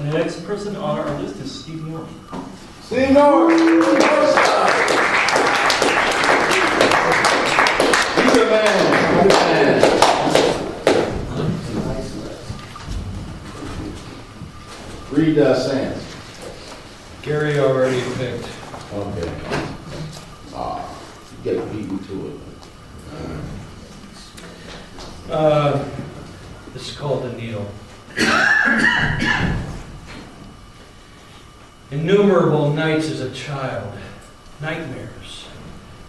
And the next person on our list is Steve North. Steve North! He's a man. Reed Sands. Gary already picked. Okay. You gotta beat me to it. This is called The Needle. Innumerable nights as a child, nightmares,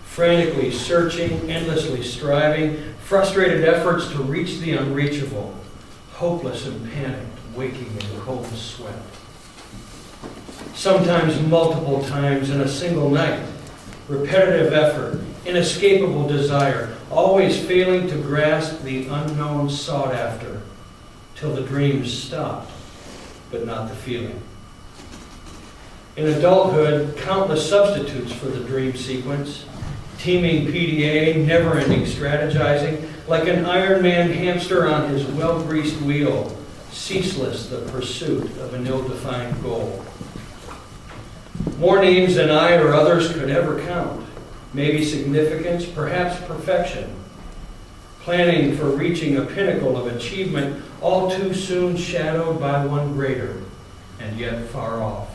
frantically searching, endlessly striving, frustrated efforts to reach the unreachable, hopeless and panicked, waking in cold sweat. Sometimes multiple times in a single night, repetitive effort, inescapable desire, always failing to grasp the unknown sought after, till the dreams stopped, but not the feeling. In adulthood, countless substitutes for the dream sequence, teeming PDA, never-ending strategizing, like an Iron Man hamster on his well-greased wheel, ceaseless the pursuit of an ill-defined goal. More names than I or others could ever count, maybe significance, perhaps perfection, planning for reaching a pinnacle of achievement, all too soon shadowed by one greater, and yet far off.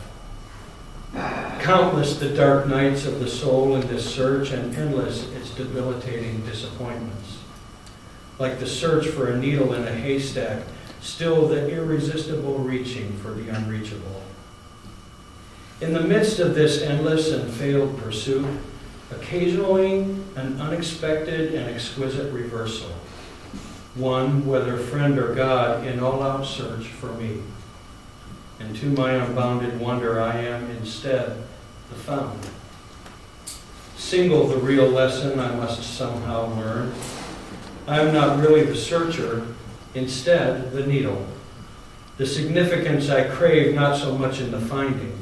Countless the dark nights of the soul in this search, and endless its debilitating disappointments. Like the search for a needle in a haystack, still the irresistible reaching for the unreachable. In the midst of this endless and failed pursuit, occasionally an unexpected and exquisite reversal. One, whether friend or God, in all-out search for me. And to my unbounded wonder, I am instead the found. Single the real lesson I must somehow learn. I am not really the searcher, instead the needle. The significance I crave not so much in the finding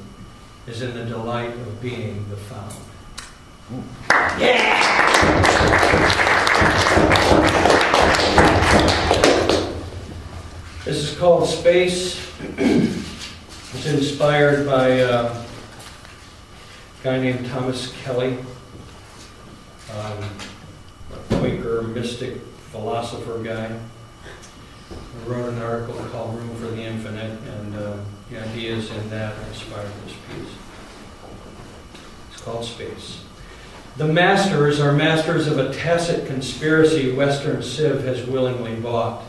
as in the delight of being the found. Yeah! This is called Space. It's inspired by a guy named Thomas Kelly, a Quaker mystic philosopher guy. I wrote an article called Room for the Infinite, and the ideas in that inspired this piece. It's called Space. The masters are masters of a tacit conspiracy Western Civ has willingly bought.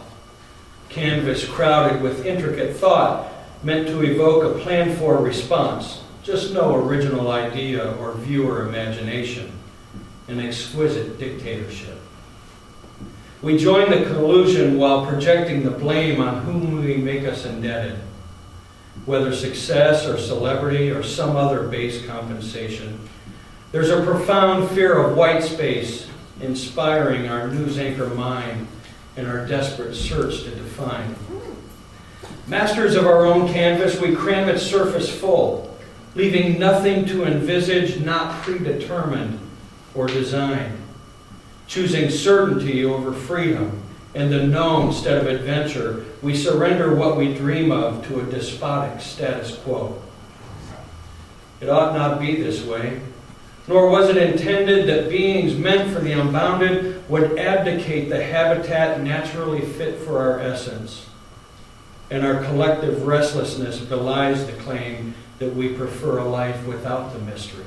Canvas crowded with intricate thought, meant to evoke a planned-for response, just no original idea or viewer imagination, an exquisite dictatorship. We join the collusion while projecting the blame on whom we make us indebted, whether success or celebrity or some other base compensation. There's a profound fear of white space inspiring our news anchor mind in our desperate search to define. Masters of our own canvas, we cram its surface full, leaving nothing to envisage not predetermined or designed. Choosing certainty over freedom and the known instead of adventure, we surrender what we dream of to a despotic status quo. It ought not be this way, nor was it intended that beings meant for the unbounded would abdicate the habitat naturally fit for our essence. And our collective restlessness belies the claim that we prefer a life without the mystery.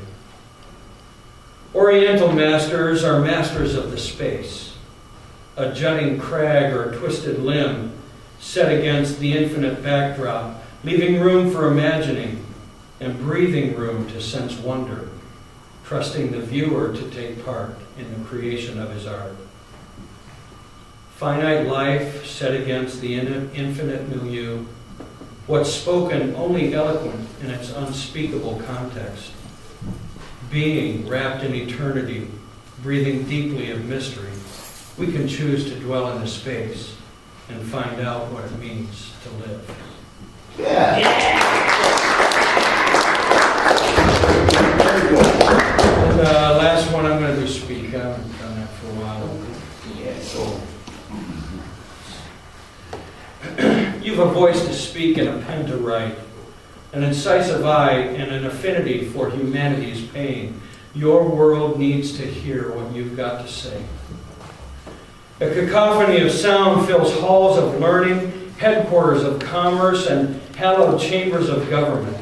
Oriental masters are masters of the space, a jutting crag or twisted limb set against the infinite backdrop, leaving room for imagining and breathing room to sense wonder, trusting the viewer to take part in the creation of his art. Finite life set against the infinite milieu, what's spoken only eloquent in its unspeakable context. Being wrapped in eternity, breathing deeply of mystery, we can choose to dwell in the space and find out what it means to live. Yeah. Very good. And last one I'm going to do speak. I haven't done that for a while. Yeah, so. You've a voice to speak and a pen to write. an incisive eye, and an affinity for humanity's pain. Your world needs to hear what you've got to say. A cacophony of sound fills halls of learning, headquarters of commerce, and hallowed chambers of government.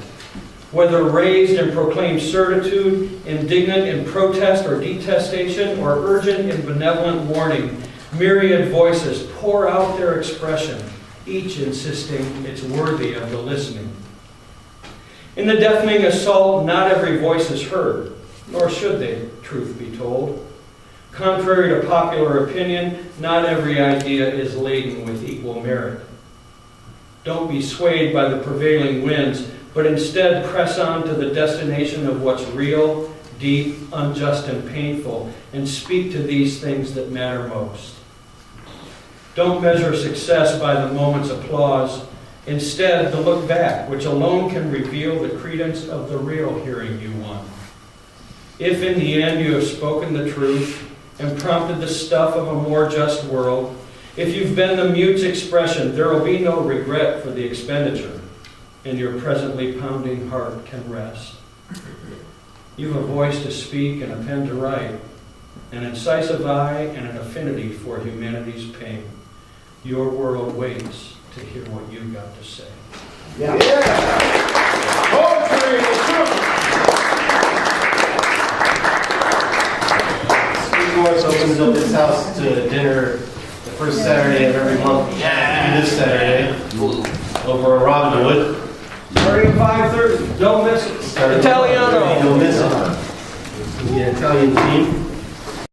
Whether raised in proclaimed certitude, indignant in protest or detestation, or urgent in benevolent warning, myriad voices pour out their expression, each insisting it's worthy of the listening. In the deafening assault, not every voice is heard, nor should they, truth be told. Contrary to popular opinion, not every idea is laden with equal merit. Don't be swayed by the prevailing winds, but instead press on to the destination of what's real, deep, unjust, and painful, and speak to these things that matter most. Don't measure success by the moment's applause. Instead, the look back, which alone can reveal the credence of the real hearing you won. If in the end you have spoken the truth and prompted the stuff of a more just world, if you've been the mute's expression, there will be no regret for the expenditure, and your presently pounding heart can rest. You've a voice to speak and a pen to write, an incisive eye and an affinity for humanity's pain. Your world waits to hear what you've got to say. Yeah. Poetry is true. Steve Morris opens up his house to dinner the first Saturday of every month. Yeah. This Saturday over in Robinwood. Starting at 5:30. Don't miss it. Starting at Italiano. 5:30, don't miss it. The Italian team.